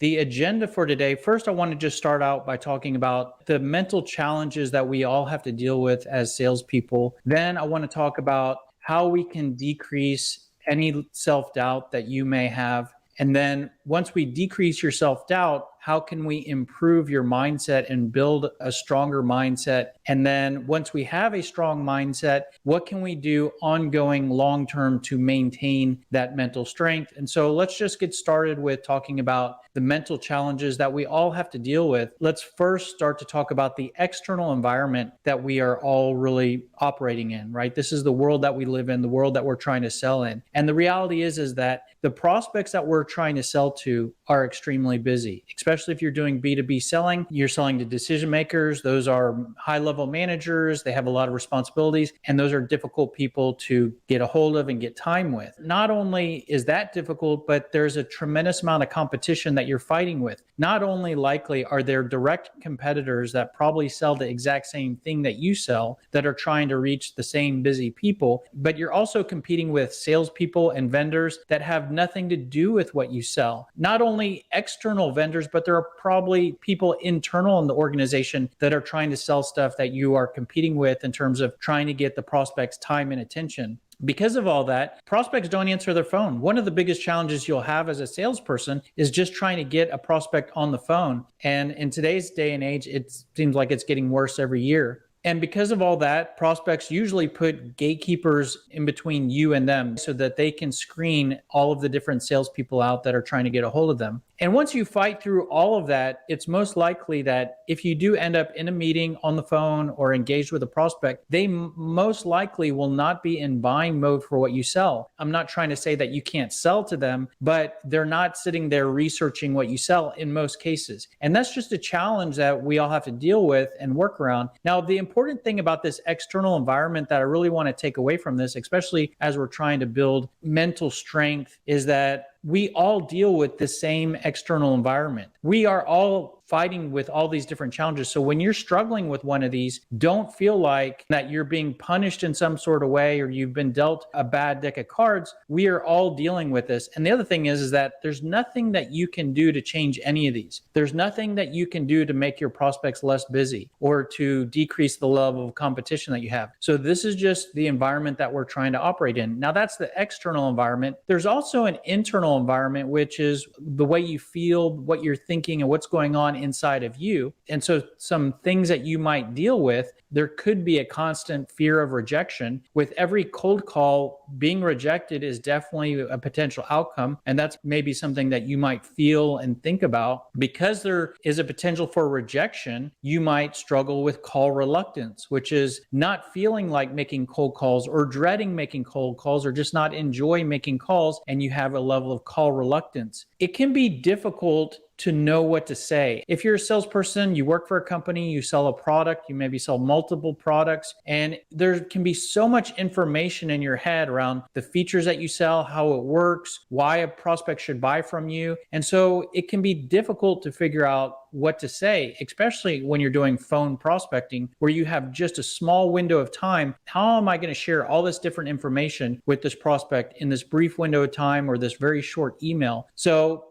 The agenda for today, first, I want to just start out by talking about the mental challenges that we all have to deal with as salespeople. Then I want to talk about how we can decrease any self doubt that you may have. And then once we decrease your self doubt, how can we improve your mindset and build a stronger mindset? And then once we have a strong mindset, what can we do ongoing long term to maintain that mental strength? And so let's just get started with talking about the mental challenges that we all have to deal with. Let's first start to talk about the external environment that we are all really operating in, right? This is the world that we live in, the world that we're trying to sell in. And the reality is that the prospects that we're trying to sell to are extremely busy, especially if you're doing B2B selling. You're selling to decision makers. Those are high-level managers. They have a lot of responsibilities, and those are difficult people to get a hold of and get time with. Not only is that difficult, but there's a tremendous amount of competition that you're fighting with. Not only likely are there direct competitors that probably sell the exact same thing that you sell that are trying to reach the same busy people, but you're also competing with salespeople and vendors that have nothing to do with what you sell. Not only external vendors, but there are probably people internal in the organization that are trying to sell stuff that you are competing with in terms of trying to get the prospect's time and attention. Because of all that, prospects don't answer their phone. One of the biggest challenges you'll have as a salesperson is just trying to get a prospect on the phone. And in today's day and age, it seems like it's getting worse every year. And because of all that, prospects usually put gatekeepers in between you and them so that they can screen all of the different salespeople out that are trying to get a hold of them. And once you fight through all of that, it's most likely that if you do end up in a meeting on the phone or engaged with a prospect, they most likely will not be in buying mode for what you sell. I'm not trying to say that you can't sell to them, but they're not sitting there researching what you sell in most cases. And that's just a challenge that we all have to deal with and work around. Now, the important thing about this external environment that I really want to take away from this, especially as we're trying to build mental strength, is that we all deal with the same external environment. We are all fighting with all these different challenges. So when you're struggling with one of these, don't feel like that you're being punished in some sort of way or you've been dealt a bad deck of cards. We are all dealing with this. And the other thing is that there's nothing that you can do to change any of these. There's nothing that you can do to make your prospects less busy or to decrease the level of competition that you have. So this is just the environment that we're trying to operate in. Now that's the external environment. There's also an internal environment, which is the way you feel, what you're thinking, and what's going on inside of you. And so some things that you might deal with, there could be a constant fear of rejection. With every cold call, being rejected is definitely a potential outcome. And that's maybe something that you might feel and think about. Because there is a potential for rejection, you might struggle with call reluctance, which is not feeling like making cold calls or dreading making cold calls or just not enjoy making calls, and you have a level of call reluctance. It can be difficult to know what to say. If you're a salesperson, you work for a company, you sell a product, you maybe sell multiple products, and there can be so much information in your head around the features that you sell, how it works, why a prospect should buy from you. And so it can be difficult to figure out what to say, especially when you're doing phone prospecting, where you have just a small window of time. How am I going to share all this different information with this prospect in this brief window of time or this very short email? So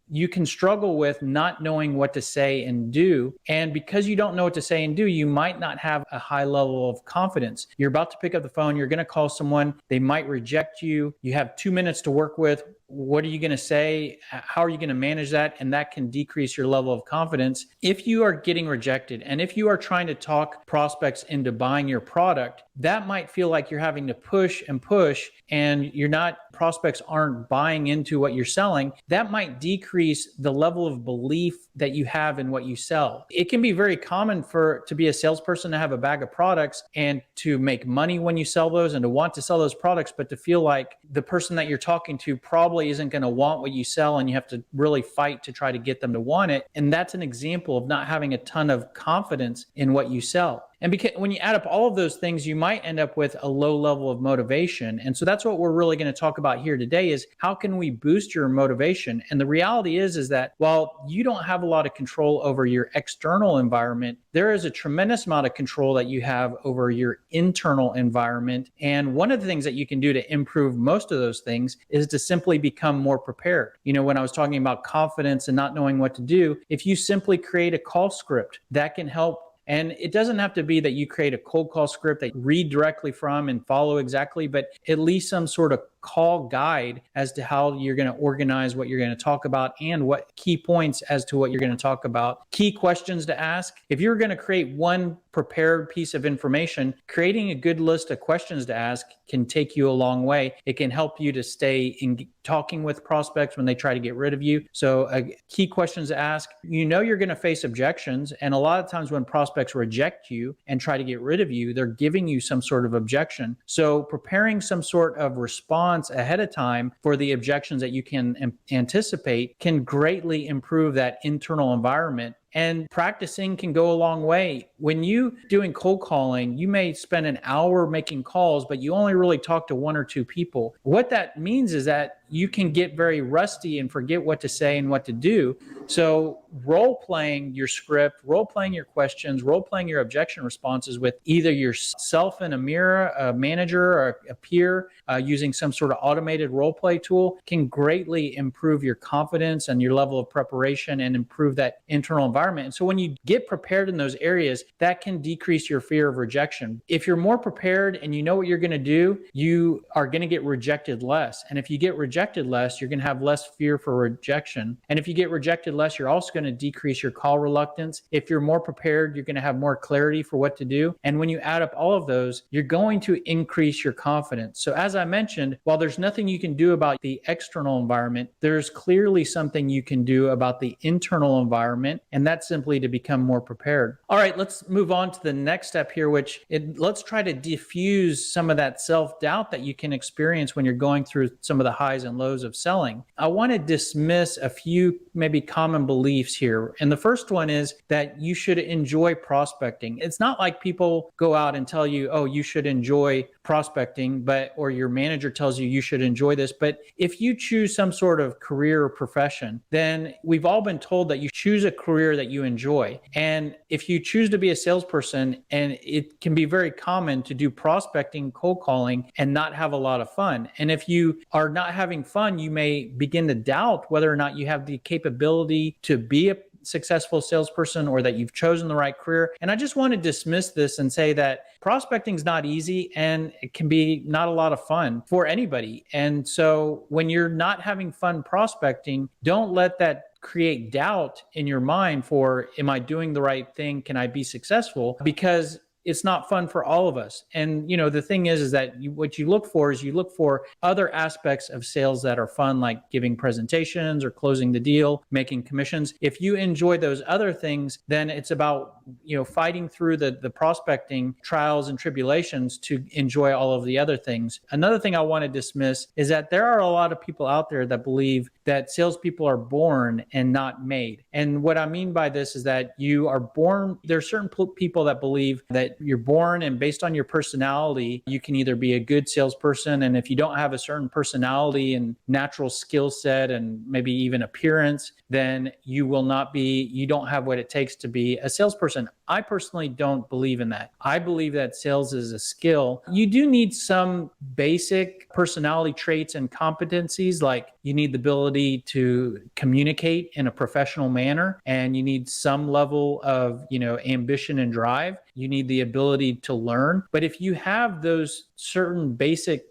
you can struggle with not knowing what to say and do. And because you don't know what to say and do, you might not have a high level of confidence. You're about to pick up the phone, you're going to call someone, they might reject you. You have 2 minutes to work with. What are you going to say? How are you going to manage that? And that can decrease your level of confidence. If you are getting rejected and if you are trying to talk prospects into buying your product, that might feel like you're having to push and prospects aren't buying into what you're selling. That might decrease the level of belief that you have in what you sell. It can be very common to be a salesperson to have a bag of products and to make money when you sell those and to want to sell those products, but to feel like the person that you're talking to probably isn't going to want what you sell and you have to really fight to try to get them to want it. And that's an example of not having a ton of confidence in what you sell. And because when you add up all of those things, you might end up with a low level of motivation. And so that's what we're really going to talk about here today is how can we boost your motivation? And the reality is that while you don't have a lot of control over your external environment, there is a tremendous amount of control that you have over your internal environment. And one of the things that you can do to improve most of those things is to simply become more prepared. When I was talking about confidence and not knowing what to do, if you simply create a call script, that can help. And it doesn't have to be that you create a cold call script that you read directly from and follow exactly, but at least some sort of call guide as to how you're going to organize what you're going to talk about and what key points as to what you're going to talk about. Key questions to ask. If you're going to create one prepared piece of information, creating a good list of questions to ask can take you a long way. It can help you to stay in talking with prospects when they try to get rid of you. So key questions to ask. You're going to face objections. And a lot of times when prospects reject you and try to get rid of you, they're giving you some sort of objection. So preparing some sort of response ahead of time for the objections that you can anticipate can greatly improve that internal environment. And practicing can go a long way. When you doing cold calling, you may spend an hour making calls, but you only really talk to one or two people. What that means is that you can get very rusty and forget what to say and what to do. So role playing your script, role playing your questions, role playing your objection responses with either yourself in a mirror, a manager, or a peer, using some sort of automated role play tool can greatly improve your confidence and your level of preparation and improve that internal environment. And so when you get prepared in those areas, that can decrease your fear of rejection. If you're more prepared and you know what you're going to do, you are going to get rejected less. And if you get rejected less, you're going to have less fear for rejection. And if you get rejected less, you're also going to decrease your call reluctance. If you're more prepared, you're going to have more clarity for what to do. And when you add up all of those, you're going to increase your confidence. So as I mentioned, while there's nothing you can do about the external environment, there's clearly something you can do about the internal environment. And that's simply to become more prepared. All right, let's move on to the next step here, let's try to diffuse some of that self-doubt that you can experience when you're going through some of the highs and lows of selling. I want to dismiss a few maybe common beliefs here. And the first one is that you should enjoy prospecting. It's not like people go out and tell you, oh, you should enjoy prospecting, or your manager tells you should enjoy this. But if you choose some sort of career or profession, then we've all been told that you choose a career that you enjoy. And if you choose to be a salesperson, and it can be very common to do prospecting, cold calling, and not have a lot of fun. And if you are not having fun, you may begin to doubt whether or not you have the capability to be a successful salesperson or that you've chosen the right career. And I just want to dismiss this and say that prospecting is not easy and it can be not a lot of fun for anybody. And so when you're not having fun prospecting, don't let that create doubt in your mind for, am I doing the right thing? Can I be successful? Because it's not fun for all of us. And, the thing is that what you look for is you look for other aspects of sales that are fun, like giving presentations or closing the deal, making commissions. If you enjoy those other things, then it's about, fighting through the prospecting trials and tribulations to enjoy all of the other things. Another thing I want to dismiss is that there are a lot of people out there that believe that salespeople are born and not made. And what I mean by this is that you are born, there are certain people that believe that you're born and based on your personality, you can either be a good salesperson. And if you don't have a certain personality and natural skill set and maybe even appearance, then you don't have what it takes to be a salesperson. I personally don't believe in that. I believe that sales is a skill. You do need some basic personality traits and competencies, like you need the ability to communicate in a professional manner, and you need some level of, ambition and drive. You need the ability to learn. But if you have those certain basic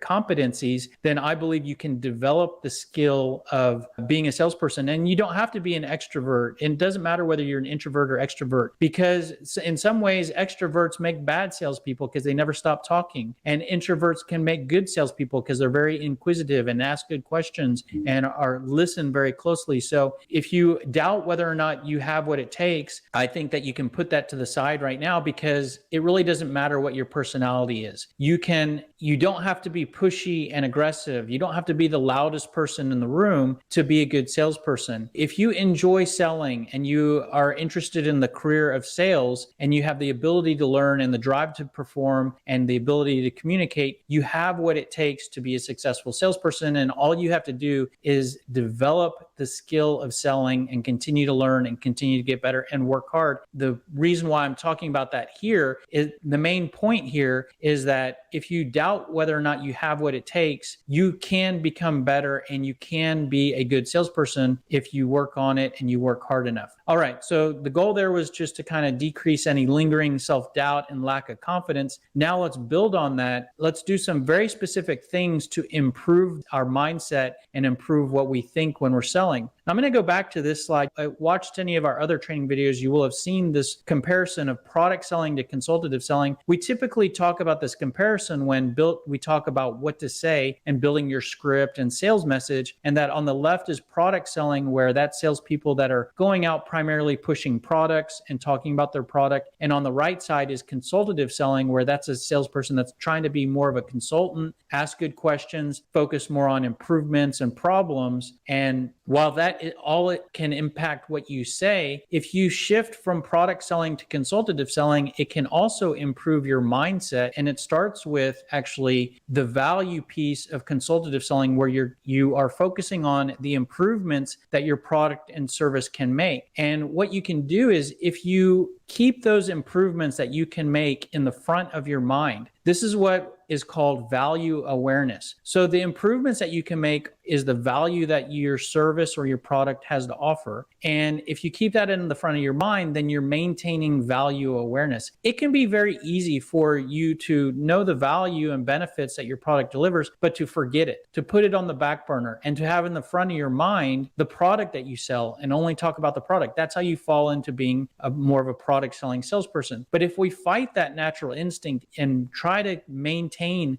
competencies, then I believe you can develop the skill of being a salesperson. And you don't have to be an extrovert. It doesn't matter whether you're an introvert or extrovert, because in some ways, extroverts make bad salespeople because they never stop talking. And introverts can make good salespeople because they're very inquisitive and ask good questions and listen very closely. So if you doubt whether or not you have what it takes, I think that you can put that to the side right now, because it really doesn't matter what your personality is. You don't have have to be pushy and aggressive. You don't have to be the loudest person in the room to be a good salesperson. If you enjoy selling and you are interested in the career of sales and you have the ability to learn and the drive to perform and the ability to communicate, you have what it takes to be a successful salesperson. And all you have to do is develop the skill of selling and continue to learn and continue to get better and work hard. The reason why I'm talking about that here is the main point here is that if you doubt whether or not you have what it takes, you can become better and you can be a good salesperson if you work on it and you work hard enough. All right. So the goal there was just to kind of decrease any lingering self-doubt and lack of confidence. Now let's build on that. Let's do some very specific things to improve our mindset and improve what we think when we're selling. Now, I'm going to go back to this slide. I watched any of our other training videos. You will have seen this comparison of product selling to consultative selling. We typically talk about this comparison when we talk about what to say and building your script and sales message. And that on the left is product selling, where that's salespeople that are going out primarily pushing products and talking about their product. And on the right side is consultative selling, where that's a salesperson that's trying to be more of a consultant, ask good questions, focus more on improvements and problems. And while that all it can impact what you say, if you shift from product selling to consultative selling, it can also improve your mindset. And it starts with actually the value piece of consultative selling, where you are focusing on the improvements that your product and service can make. And what you can do is, if you keep those improvements that you can make in the front of your mind, this is what is called value awareness. So the improvements that you can make is the value that your service or your product has to offer. And if you keep that in the front of your mind, then you're maintaining value awareness. It can be very easy for you to know the value and benefits that your product delivers, but to forget it, to put it on the back burner, and to have in the front of your mind the product that you sell and only talk about the product. That's how you fall into being more of a product selling salesperson. But if we fight that natural instinct and try to maintain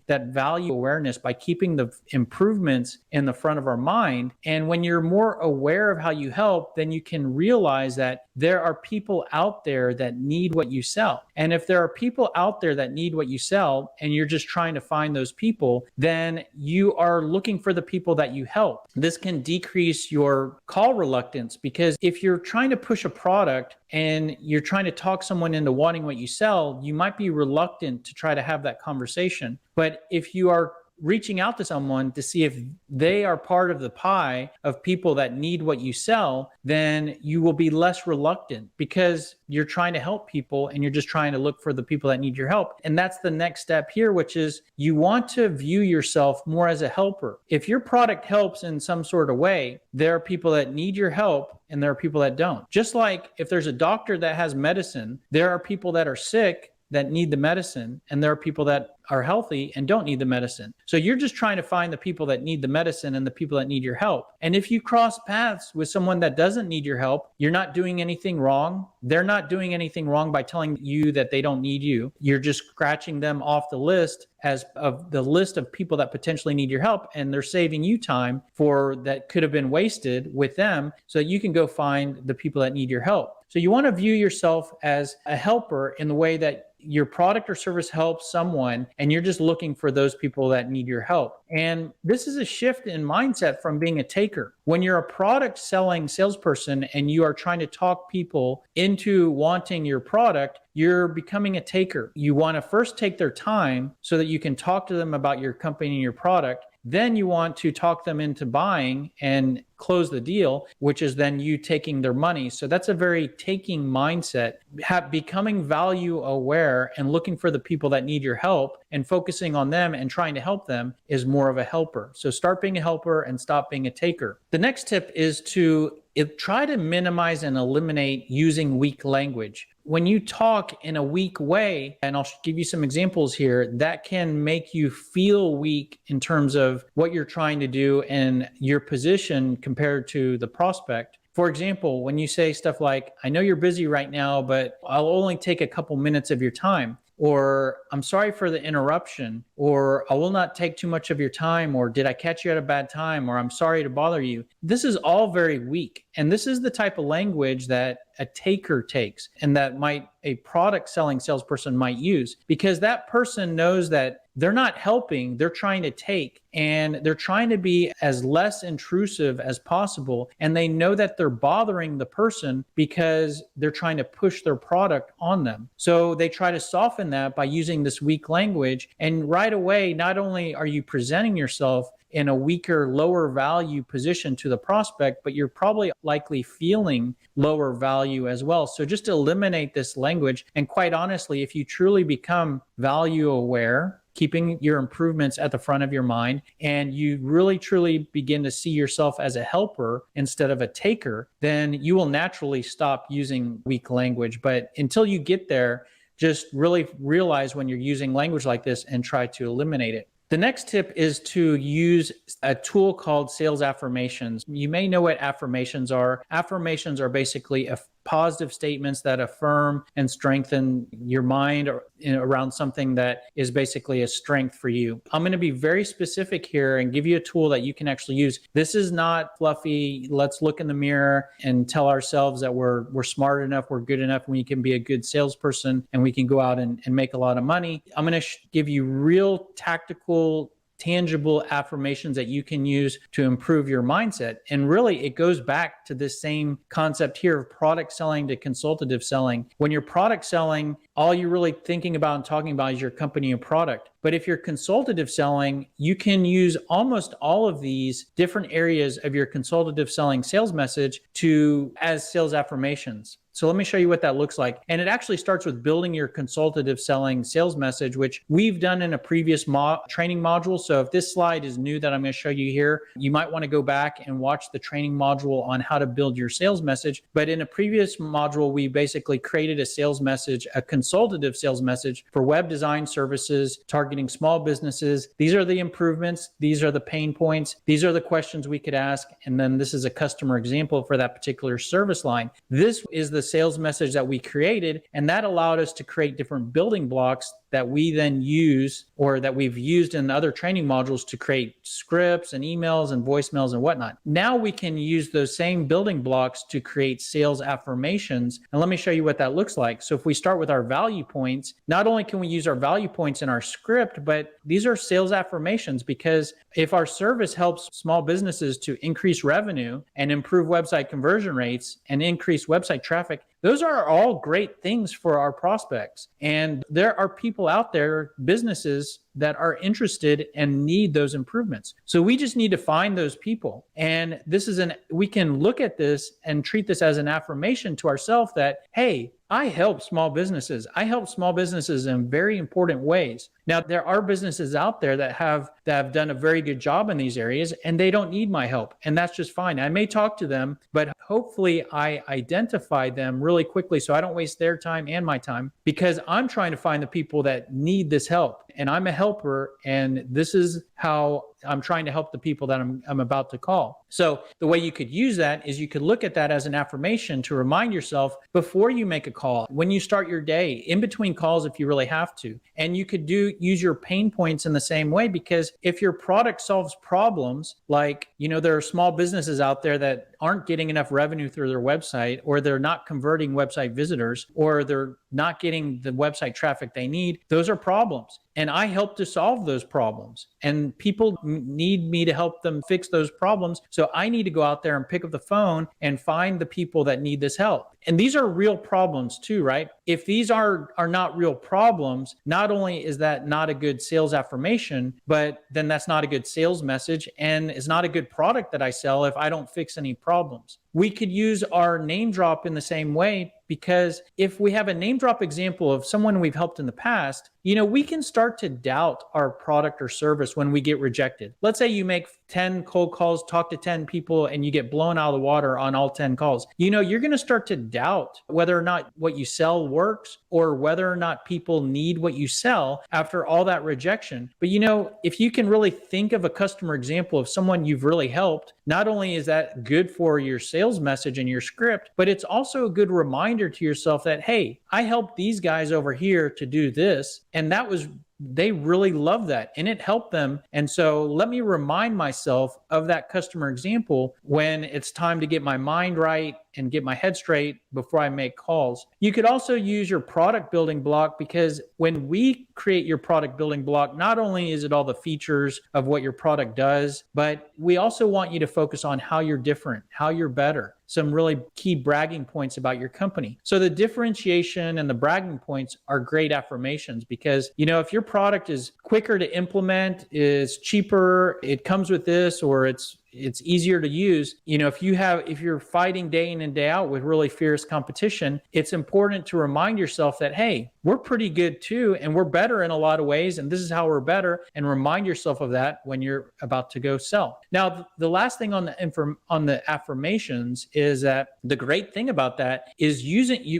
that value awareness by keeping the improvements in the front of our mind, and when you're more aware of how you help, then you can realize that there are people out there that need what you sell. And if there are people out there that need what you sell and you're just trying to find those people, then you are looking for the people that you help. This can decrease your call reluctance, because if you're trying to push a product and you're trying to talk someone into wanting what you sell, you might be reluctant to try to have that conversation. But if you are reaching out to someone to see if they are part of the pie of people that need what you sell, then you will be less reluctant, because you're trying to help people and you're just trying to look for the people that need your help. And that's the next step here, which is you want to view yourself more as a helper. If your product helps in some sort of way, there are people that need your help and there are people that don't. Just like if there's a doctor that has medicine, there are people that are sick that need the medicine, and there are people that are healthy and don't need the medicine. So you're just trying to find the people that need the medicine and the people that need your help. And if you cross paths with someone that doesn't need your help, you're not doing anything wrong. They're not doing anything wrong by telling you that they don't need you. You're just scratching them off the list as of the list of people that potentially need your help, and they're saving you time for that could have been wasted with them, so that you can go find the people that need your help. So you want to view yourself as a helper in the way that your product or service helps someone, and you're just looking for those people that need your help. And this is a shift in mindset from being a taker. When you're a product selling salesperson and you are trying to talk people into wanting your product, you're becoming a taker. You want to first take their time so that you can talk to them about your company and your product. Then you want to talk them into buying and close the deal, which is then you taking their money. So that's a very taking mindset. Becoming value aware and looking for the people that need your help and focusing on them and trying to help them is more of a helper. So start being a helper and stop being a taker. The next tip is to try to minimize and eliminate using weak language. When you talk in a weak way, and I'll give you some examples here, that can make you feel weak in terms of what you're trying to do and your position compared to the prospect. For example, when you say stuff like, I know you're busy right now, but I'll only take a couple minutes of your time. Or I'm sorry for the interruption, or I will not take too much of your time, or did I catch you at a bad time, or I'm sorry to bother you. This is all very weak. And this is the type of language that a taker takes and that a product selling salesperson might use, because that person knows that they're not helping, they're trying to take, and they're trying to be as less intrusive as possible. And they know that they're bothering the person because they're trying to push their product on them. So they try to soften that by using this weak language. And right away, not only are you presenting yourself in a weaker, lower value position to the prospect, but you're probably likely feeling lower value as well. So just eliminate this language. And quite honestly, if you truly become value aware, keeping your improvements at the front of your mind, and you really truly begin to see yourself as a helper instead of a taker, then you will naturally stop using weak language. But until you get there, just really realize when you're using language like this and try to eliminate it. The next tip is to use a tool called sales affirmations. You may know what affirmations are. Affirmations are basically positive statements that affirm and strengthen your mind around something that is basically a strength for you. I'm going to be very specific here and give you a tool that you can actually use. This is not fluffy. Let's look in the mirror and tell ourselves that we're smart enough, we're good enough, and we can be a good salesperson and we can go out and make a lot of money. I'm going to give you real tactical, tangible affirmations that you can use to improve your mindset. And really, it goes back to this same concept here of product selling to consultative selling. When you're product selling, all you're really thinking about and talking about is your company and product. But if you're consultative selling, you can use almost all of these different areas of your consultative selling sales message as sales affirmations. So let me show you what that looks like. And it actually starts with building your consultative selling sales message, which we've done in a previous training module. So if this slide is new that I'm going to show you here, you might want to go back and watch the training module on how to build your sales message. But in a previous module, we basically created a sales message, a consultative sales message for web design services, targeting small businesses. These are the improvements. These are the pain points. These are the questions we could ask. And then this is a customer example for that particular service line. This is the sales message that we created, and that allowed us to create different building blocks that we then use, or that we've used in other training modules, to create scripts and emails and voicemails and whatnot. Now we can use those same building blocks to create sales affirmations. And let me show you what that looks like. So if we start with our value points, not only can we use our value points in our script, but these are sales affirmations, because if our service helps small businesses to increase revenue and improve website conversion rates and increase website traffic, those are all great things for our prospects. And there are people out there, businesses, that are interested and need those improvements. So we just need to find those people. And we can look at this and treat this as an affirmation to ourselves that, hey, I help small businesses. I help small businesses in very important ways. Now, there are businesses out there that have done a very good job in these areas, and they don't need my help. And that's just fine. I may talk to them, but hopefully I identify them really quickly so I don't waste their time and my time, because I'm trying to find the people that need this help. And I'm a helper, and this is how I'm trying to help the people that I'm about to call. So the way you could use that is you could look at that as an affirmation to remind yourself before you make a call, when you start your day, in between calls if you really have to. And you could use your pain points in the same way, because if your product solves problems, like, there are small businesses out there that aren't getting enough revenue through their website, or they're not converting website visitors, or they're not getting the website traffic they need, those are problems. And I help to solve those problems. And people need me to help them fix those problems. So I need to go out there and pick up the phone and find the people that need this help. And these are real problems too, right? If these are not real problems, not only is that not a good sales affirmation, but then that's not a good sales message, and it's not a good product that I sell if I don't fix any problems. We could use our name drop in the same way, because if we have a name drop example of someone we've helped in the past, we can start to doubt our product or service when we get rejected. Let's say you make 10 cold calls, talk to 10 people, and you get blown out of the water on all 10 calls. You're going to start to doubt whether or not what you sell works, or whether or not people need what you sell after all that rejection. But if you can really think of a customer example of someone you've really helped, not only is that good for your sales message and your script, but it's also a good reminder to yourself that, hey, I helped these guys over here to do this, and they really love that, and it helped them. And so let me remind myself of that customer example when it's time to get my mind right and get my head straight before I make calls. You could also use your product building block, because when we create your product building block, not only is it all the features of what your product does, but we also want you to focus on how you're different, how you're better, some really key bragging points about your company. So the differentiation and the bragging points are great affirmations, because, if your product is quicker to implement, is cheaper, it comes with this, or it's easier to use. If you're fighting day in and day out with really fierce competition, it's important to remind yourself that, hey, we're pretty good too, and we're better in a lot of ways, and this is how we're better, and remind yourself of that when you're about to go sell. Now, the last thing on the affirmations is that the great thing about that is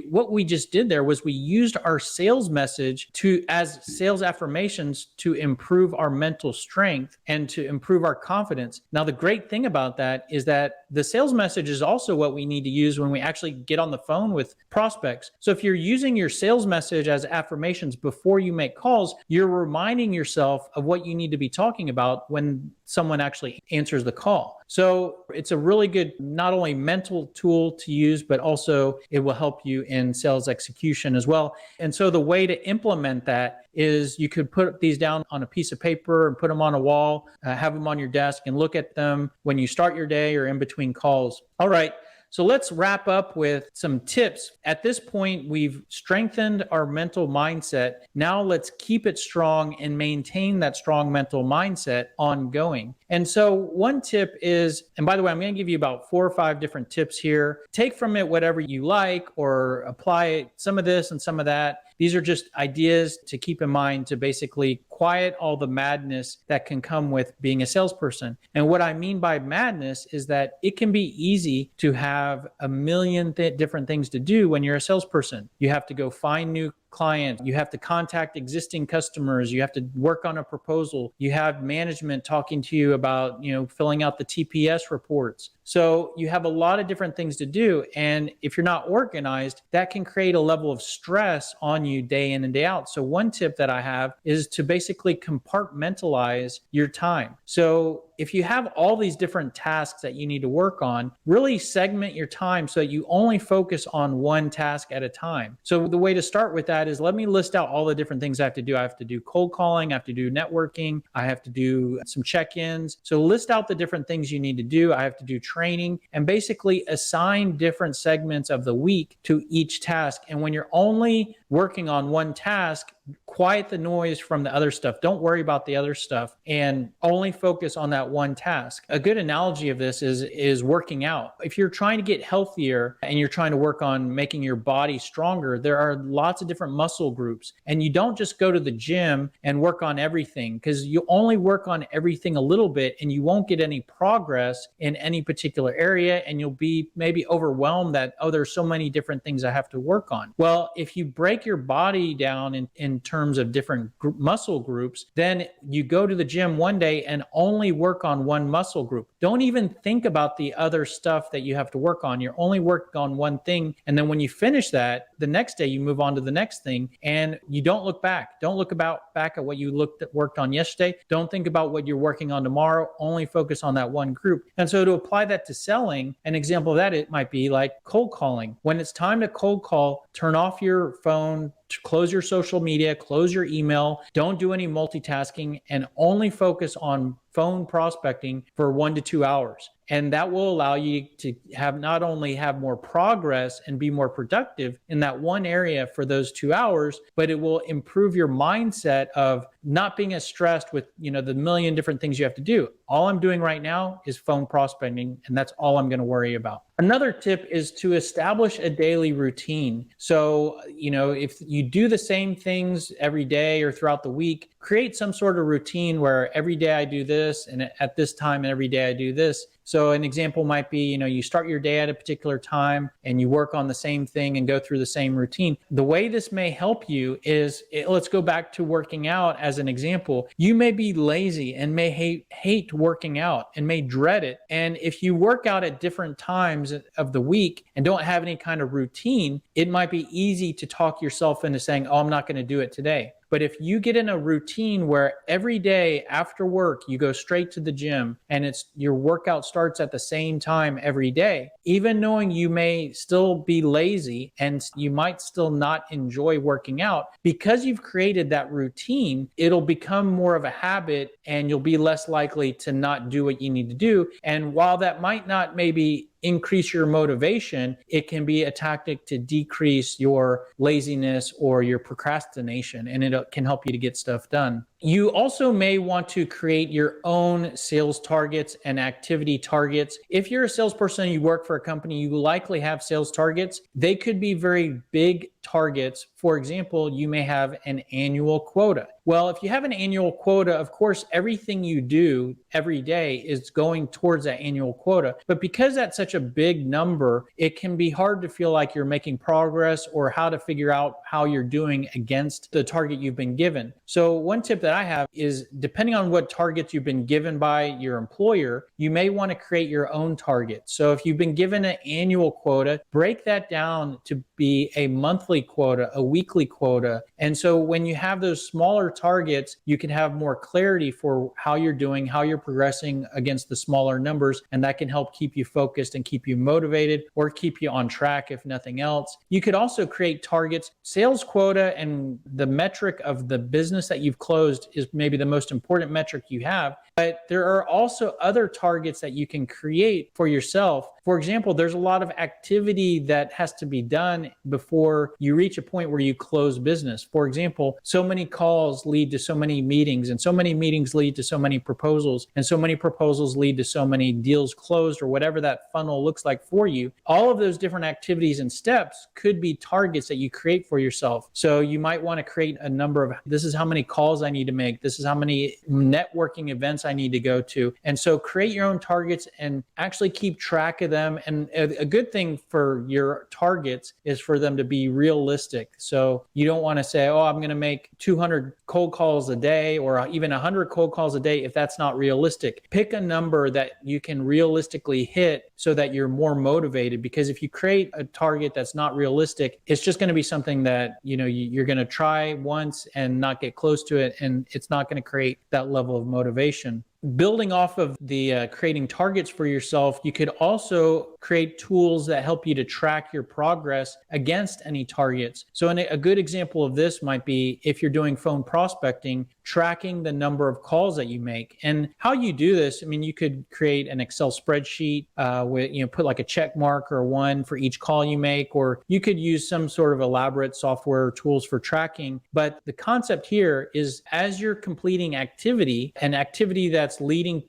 what we just did there was we used our sales message as sales affirmations to improve our mental strength and to improve our confidence. Now, the great thing about that is that the sales message is also what we need to use when we actually get on the phone with prospects. So if you're using your sales message as affirmations before you make calls, you're reminding yourself of what you need to be talking about when someone actually answers the call. So it's a really good, not only mental tool to use, but also it will help you in sales execution as well. And so the way to implement that is you could put these down on a piece of paper and put them on a wall, have them on your desk, and look at them when you start your day or in between calls. All right. So let's wrap up with some tips. At this point, we've strengthened our mental mindset. Now let's keep it strong and maintain that strong mental mindset ongoing. And so one tip is, and by the way, I'm going to give you about 4 or 5 different tips here. Take from it whatever you like, or apply some of this and some of that. These are just ideas to keep in mind to basically quiet all the madness that can come with being a salesperson. And what I mean by madness is that it can be easy to have a million different things to do when you're a salesperson. You have to go find new clients, you have to contact existing customers, you have to work on a proposal, you have management talking to you about, filling out the TPS reports. So you have a lot of different things to do. And if you're not organized, that can create a level of stress on you day in and day out. So one tip that I have is to basically compartmentalize your time. So if you have all these different tasks that you need to work on, really segment your time so that you only focus on one task at a time. So the way to start with that is, let me list out all the different things I have to do. I have to do cold calling, I have to do networking, I have to do some check-ins. So list out the different things you need to do. I have to do training, and basically assign different segments of the week to each task. And when you're only working on one task, quiet the noise from the other stuff. Don't worry about the other stuff and only focus on that one task. A good analogy of this is working out. If you're trying to get healthier and you're trying to work on making your body stronger, there are lots of different muscle groups. And you don't just go to the gym and work on everything, because you only work on everything a little bit and you won't get any progress in any particular area. And you'll be maybe overwhelmed that, there's so many different things I have to work on. Well, if you break your body down in terms of different muscle groups, then you go to the gym one day and only work on one muscle group. Don't even think about the other stuff that you have to work on. You're only working on one thing. And then when you finish that, the next day you move on to the next thing, and you don't look back. Don't look back at what you worked on yesterday. Don't think about what you're working on tomorrow. Only focus on that one group. And so to apply that to selling, an example of that, it might be like cold calling. When it's time to cold call, turn off your phone, close your social media, close your email, don't do any multitasking, and only focus on phone prospecting for 1 to 2 hours. And that will allow you to not only have more progress and be more productive in that one area for those 2 hours, but it will improve your mindset of not being as stressed with, the million different things you have to do. All I'm doing right now is phone prospecting, and that's all I'm going to worry about. Another tip is to establish a daily routine. So, if you do the same things every day or throughout the week, create some sort of routine where every day I do this, and at this time, and every day I do this. So an example might be, you start your day at a particular time and you work on the same thing and go through the same routine. The way this may help you is, let's go back to working out as an example. You may be lazy and may hate working out and may dread it. And if you work out at different times of the week and don't have any kind of routine, it might be easy to talk yourself into saying, I'm not going to do it today. But if you get in a routine where every day after work, you go straight to the gym and it's your workout starts at the same time every day, even knowing you may still be lazy and you might still not enjoy working out, because you've created that routine, it'll become more of a habit and you'll be less likely to not do what you need to do. And while that might not maybe increase your motivation, it can be a tactic to decrease your laziness or your procrastination, and it can help you to get stuff done. You also may want to create your own sales targets and activity targets. If you're a salesperson and you work for a company, you likely have sales targets. They could be very big targets. For example, you may have an annual quota. Well, if you have an annual quota, of course, everything you do every day is going towards that annual quota. But because that's such a big number, it can be hard to feel like you're making progress or how to figure out how you're doing against the target you've been given. So one tip that I have is, depending on what targets you've been given by your employer, you may want to create your own target. So if you've been given an annual quota, break that down to be a monthly quota, a weekly quota. And so when you have those smaller targets, you can have more clarity for how you're doing, how you're progressing against the smaller numbers. And that can help keep you focused and keep you motivated or keep you on track, if nothing else. You could also create targets. Sales quota and the metric of the business that you've closed is maybe the most important metric you have. But there are also other targets that you can create for yourself. For example, there's a lot of activity that has to be done before you reach a point where you close business. For example, so many calls lead to so many meetings, and so many meetings lead to so many proposals, and so many proposals lead to so many deals closed, or whatever that funnel looks like for you. All of those different activities and steps could be targets that you create for yourself. So you might want to create a number of, this is how many calls I need to make, this is how many networking events I need to go to. And so create your own targets and actually keep track of them. And a good thing for your targets is for them to be realistic. So you don't want to say, oh, I'm going to make 200 cold calls a day or even 100 cold calls a day if that's not realistic. Pick a number that you can realistically hit so that you're more motivated, because if you create a target that's not realistic, it's just going to be something that, you know, you're going to try once and not get close to it, and it's not going to create that level of motivation. Building off of the creating targets for yourself, you could also create tools that help you to track your progress against any targets. So a good example of this might be, if you're doing phone prospecting, tracking the number of calls that you make. And how you do this, I mean, you could create an Excel spreadsheet with, you know, put like a check mark or one for each call you make, or you could use some sort of elaborate software tools for tracking. But the concept here is, as you're completing activity, an activity that's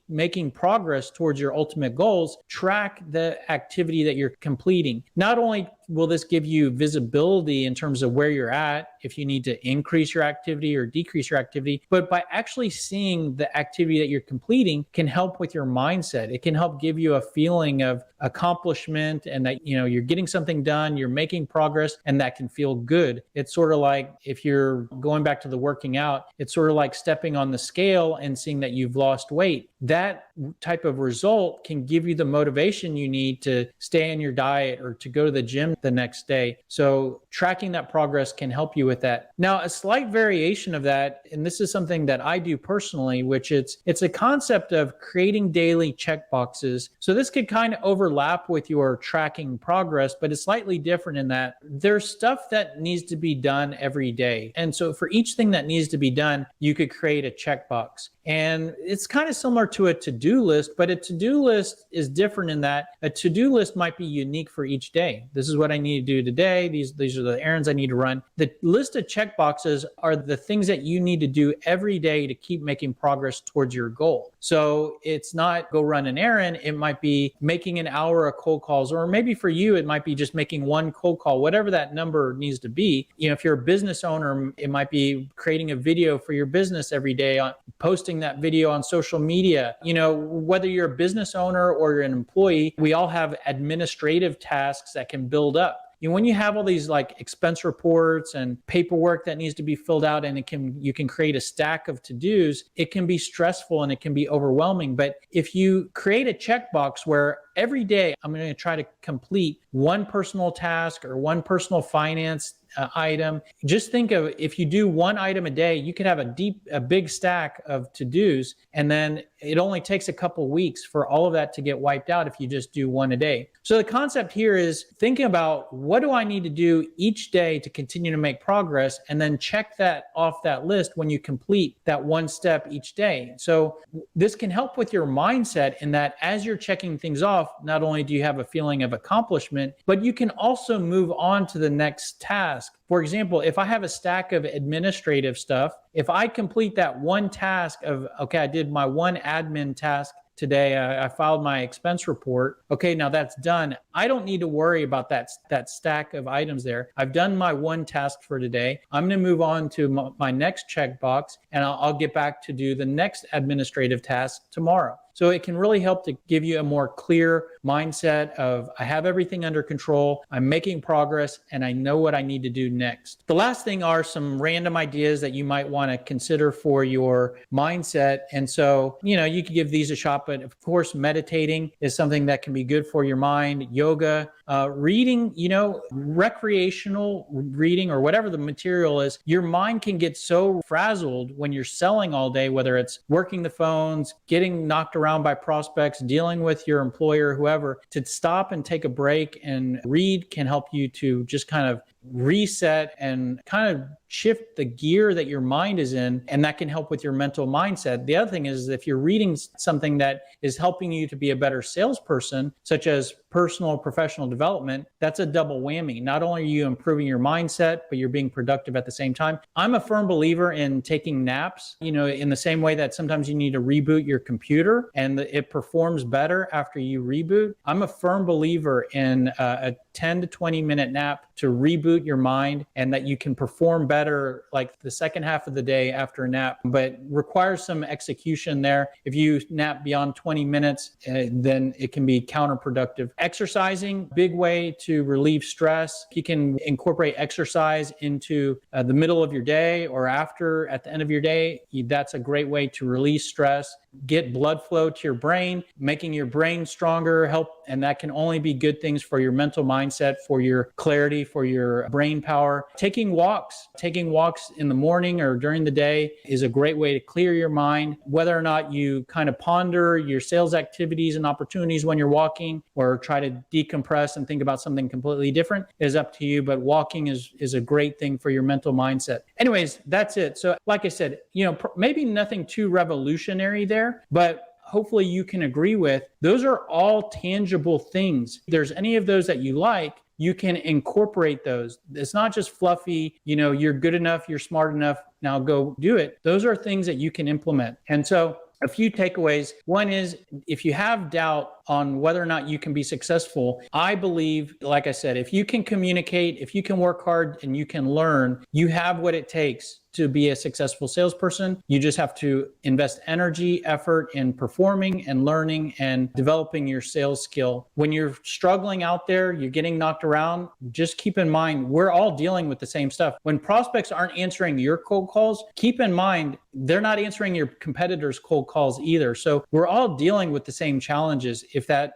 making progress towards your ultimate goals, track the activity that you're completing. Not only will this give you visibility in terms of where you're at, if you need to increase your activity or decrease your activity, but by actually seeing the activity that you're completing can help with your mindset. It can help give you a feeling of accomplishment and that, you know, you're getting something done, you're making progress, and that can feel good. It's sort of like, if you're going back to the working out, it's sort of like stepping on the scale and seeing that you've lost weight. That type of result can give you the motivation you need to stay on your diet or to go to the gym the next day. So tracking that progress can help you with that. Now, a slight variation of that, and this is something that I do personally, which it's a concept of creating daily check boxes. So this could kind of overlap with your tracking progress, but it's slightly different in that there's stuff that needs to be done every day. And so for each thing that needs to be done, you could create a checkbox. And it's kind of similar to a to-do list, but a to-do list is different in that a to-do list might be unique for each day. This is what I need to do today. These are the errands I need to run. The list of checkboxes are the things that you need to do every day to keep making progress towards your goal. So it's not go run an errand. It might be making an hour of cold calls, or maybe for you, it might be just making one cold call, whatever that number needs to be. You know, if you're a business owner, it might be creating a video for your business every day, on posting that video on social media. You know, whether you're a business owner or you're an employee, we all have administrative tasks that can build up. You know, when you have all these like expense reports and paperwork that needs to be filled out, and you can create a stack of to-dos, it can be stressful and it can be overwhelming. But if you create a checkbox where every day I'm going to try to complete one personal task or one personal finance item. Just think of, if you do one item a day, you could have a big stack of to-dos, and then it only takes a couple weeks for all of that to get wiped out if you just do one a day. So the concept here is thinking about, what do I need to do each day to continue to make progress, and then check that off that list when you complete that one step each day. So this can help with your mindset, in that as you're checking things off, not only do you have a feeling of accomplishment, but you can also move on to the next task. For example, if I have a stack of administrative stuff, if I complete that one task of, okay, I did my one admin task today, I filed my expense report. Okay, now that's done. I don't need to worry about that stack of items there. I've done my one task for today. I'm going to move on to my next checkbox, and I'll get back to do the next administrative task tomorrow. So it can really help to give you a more clear mindset of, I have everything under control, I'm making progress, and I know what I need to do next. The last thing are some random ideas that you might want to consider for your mindset. And so, you could give these a shot, but of course, meditating is something that can be good for your mind. Yoga, reading, recreational reading, or whatever the material is. Your mind can get so frazzled when you're selling all day, whether it's working the phones, getting knocked around by prospects, dealing with your employer, whoever. To stop and take a break and read can help you to just kind of reset and kind of shift the gear that your mind is in, and that can help with your mental mindset. The other thing is, if you're reading something that is helping you to be a better salesperson, such as personal or professional development, that's a double whammy. Not only are you improving your mindset, but you're being productive at the same time. I'm a firm believer in taking naps, in the same way that sometimes you need to reboot your computer and it performs better after you reboot. I'm a firm believer in a 10 to 20 minute nap to reboot your mind, and that you can perform better like the second half of the day after a nap, but requires some execution there. If you nap beyond 20 minutes, then it can be counterproductive. Exercising, big way to relieve stress. You can incorporate exercise into the middle of your day or at the end of your day. That's a great way to release stress, get blood flow to your brain, making your brain stronger, and that can only be good things for your mental mindset, for your clarity, for your brain power. Taking walks in the morning or during the day is a great way to clear your mind. Whether or not you kind of ponder your sales activities and opportunities when you're walking, or try to decompress and think about something completely different, is up to you. But walking is a great thing for your mental mindset. Anyways, that's it. So like I said, maybe nothing too revolutionary there, but hopefully you can agree with, those are all tangible things. If there's any of those that you like, you can incorporate those. It's not just fluffy, you're good enough, you're smart enough, now go do it. Those are things that you can implement. And so a few takeaways. One is, if you have doubt on whether or not you can be successful, I believe, like I said, if you can communicate, if you can work hard and you can learn, you have what it takes to be a successful salesperson. You just have to invest energy, effort in performing and learning and developing your sales skill. When you're struggling out there, you're getting knocked around, just keep in mind, we're all dealing with the same stuff. When prospects aren't answering your cold calls, keep in mind, they're not answering your competitors' cold calls either. So we're all dealing with the same challenges, if that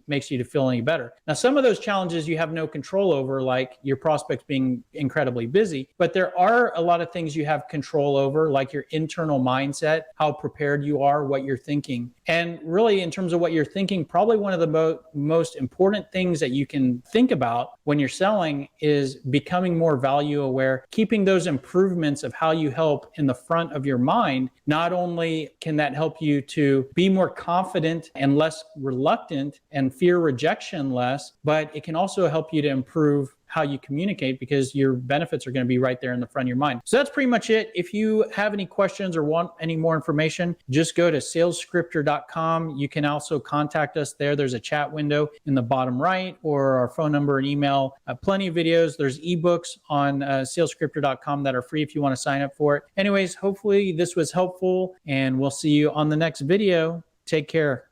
makes you to feel any better. Now, some of those challenges you have no control over, like your prospects being incredibly busy, but there are a lot of things you have control over, like your internal mindset, how prepared you are, what you're thinking. And really, in terms of what you're thinking, probably one of the most important things that you can think about when you're selling is becoming more value aware, keeping those improvements of how you help in the front of your mind. Not only can that help you to be more confident and less reluctant and fear rejection less, but it can also help you to improve how you communicate, because your benefits are going to be right there in the front of your mind. So that's pretty much it. If you have any questions or want any more information, just go to salesscripter.com. You can also contact us there. There's a chat window in the bottom right, or our phone number and email. Plenty of videos. There's ebooks on salesscripter.com that are free if you want to sign up for it. Anyways, hopefully this was helpful, and we'll see you on the next video. Take care.